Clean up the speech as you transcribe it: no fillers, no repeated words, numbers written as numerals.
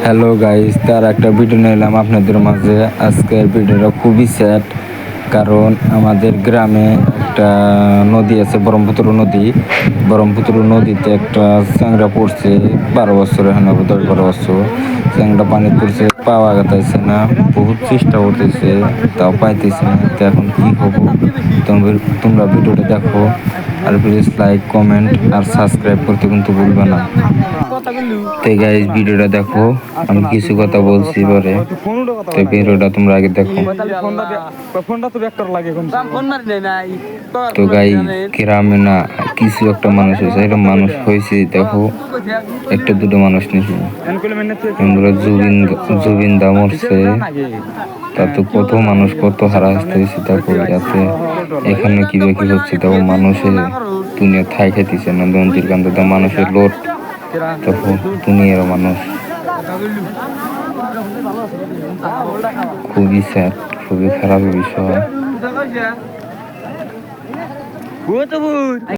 Hello guys, তার একটা video নিলাম আপনাদের মাঝে। আজকের ভিডিওটা খুবই স্যাড, কারণ আমাদের গ্রামে একটা নদী আছে, ব্রহ্মপুত্র নদীতে একটা চ্যাংড়া পড়ছে 12 বছর, হ্যাঁ 10-12 বছর। চ্যাংড়া পানি পড়ছে, পাওয়া গেছে না, বহুত চেষ্টা করতেছে, তাও পাইতেছে না। তো এখন কি হবো? তোমরা ভিডিওটা দেখো, আর প্লিজ লাইক, কমেন্ট আর সাবস্ক্রাইব করতে কিন্তু ভুলবে না। তো গাইস, ভিডিওটা দেখো, আমি কিছু কথা বলছি পরে। তো ভিডিওটা তোমরা আগে দেখো। তো গাই, গ্রামে না কিছু একটা মানুষ হয়েছে, এটা মানুষ হয়েছে দেখো, একটা দুটো মানুষ নিছে। আমরা জুবিন দা মরছে, তা তো কত মানুষ কত হারা হয়েছে দেখো। যাতে এখানে কি হচ্ছে দেখো, মানুষের দুনিয়া থাই খাইতেছে না, দন্তির কান্দে মানুষের লোট দেখো, দুনিয়ার মানুষ। খুবই স্যাড, খুবই খারাপ বিষয়।